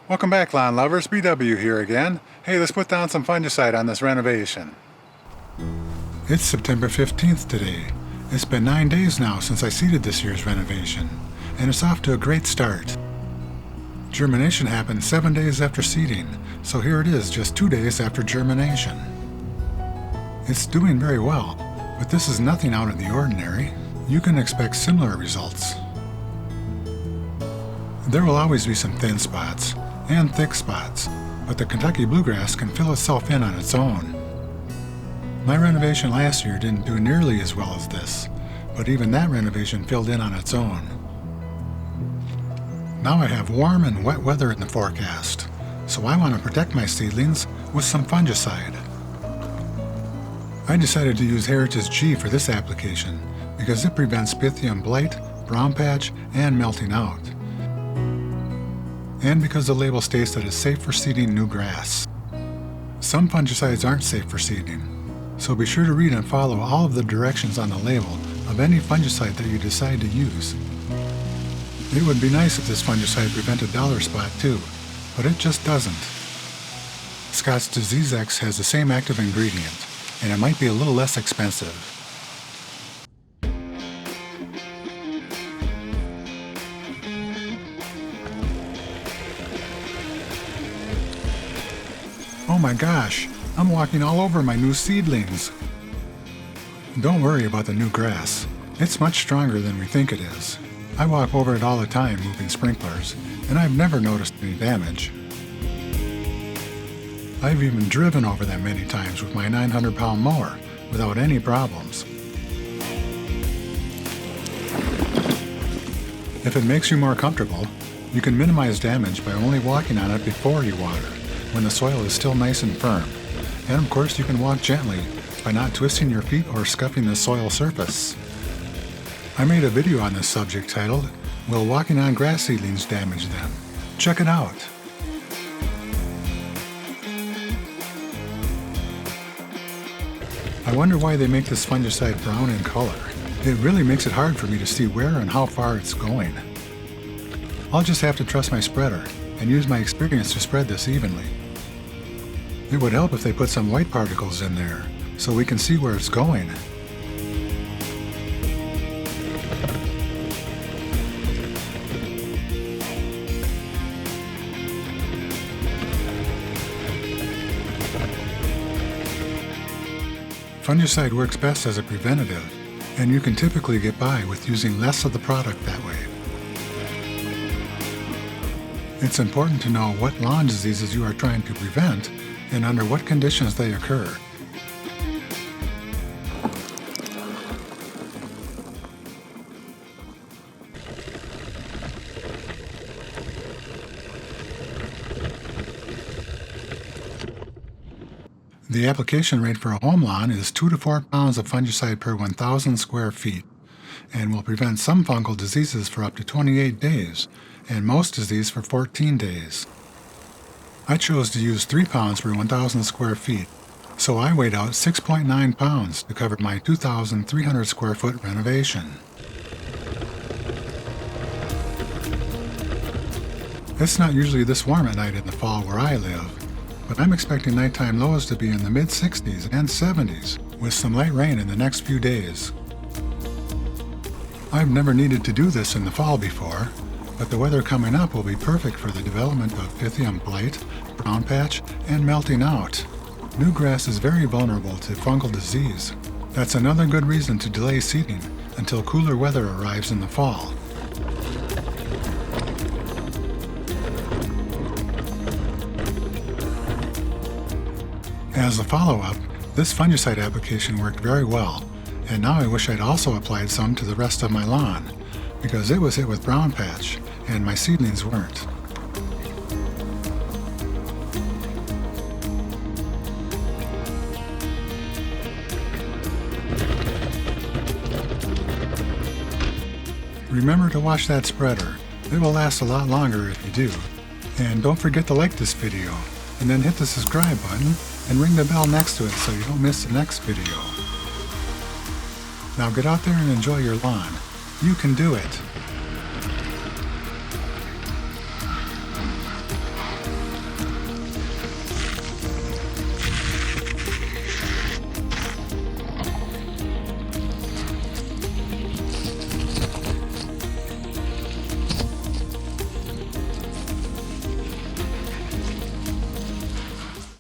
Welcome back, lawn lovers. BW here again. Hey, let's put down some fungicide on this renovation. It's September 15th today. It's been 9 days now since I seeded this year's renovation, and it's off to a great start. Germination happened 7 days after seeding, so here it is just 2 days after germination. It's doing very well, but this is nothing out of the ordinary. You can expect similar results. There will always be some thin spots and thick spots, but the Kentucky Bluegrass can fill itself in on its own. My renovation last year didn't do nearly as well as this, but even that renovation filled in on its own. Now I have warm and wet weather in the forecast, so I want to protect my seedlings with some fungicide. I decided to use Heritage G for this application because it prevents Pythium Blight, brown patch, and melting out. And because the label states that it's safe for seeding new grass. Some fungicides aren't safe for seeding, so be sure to read and follow all of the directions on the label of any fungicide that you decide to use. It would be nice if this fungicide prevented dollar spot too, but it just doesn't. Scotts DiseaseEx has the same active ingredient, and it might be a little less expensive. Oh my gosh, I'm walking all over my new seedlings. Don't worry about the new grass. It's much stronger than we think it is. I walk over it all the time moving sprinklers, and I've never noticed any damage. I've even driven over them many times with my 900-pound mower without any problems. If it makes you more comfortable, you can minimize damage by only walking on it before you water, when the soil is still nice and firm. And of course you can walk gently by not twisting your feet or scuffing the soil surface. I made a video on this subject titled, "Will Walking on Grass Seedlings Damage Them?" Check it out. I wonder why they make this fungicide brown in color. It really makes it hard for me to see where and how far it's going. I'll just have to trust my spreader and use my experience to spread this evenly. It would help if they put some white particles in there, so we can see where it's going. Fungicide works best as a preventative, and you can typically get by with using less of the product that way. It's important to know what lawn diseases you are trying to prevent and under what conditions they occur. The application rate for a home lawn is 2 to 4 pounds of fungicide per 1,000 square feet and will prevent some fungal diseases for up to 28 days and most disease for 14 days. I chose to use 3 pounds per 1,000 square feet, so I weighed out 6.9 pounds to cover my 2,300 square foot renovation. It's not usually this warm at night in the fall where I live, but I'm expecting nighttime lows to be in the mid-60s and 70s, with some light rain in the next few days. I've never needed to do this in the fall before, but the weather coming up will be perfect for the development of Pythium Blight, brown patch, and melting out. New grass is very vulnerable to fungal disease. That's another good reason to delay seeding until cooler weather arrives in the fall. As a follow-up, this fungicide application worked very well, and now I wish I'd also applied some to the rest of my lawn, because it was hit with brown patch, and my seedlings weren't. Remember to watch that spreader. It will last a lot longer if you do. And don't forget to like this video, and then hit the subscribe button and ring the bell next to it so you don't miss the next video. Now get out there and enjoy your lawn. You can do it.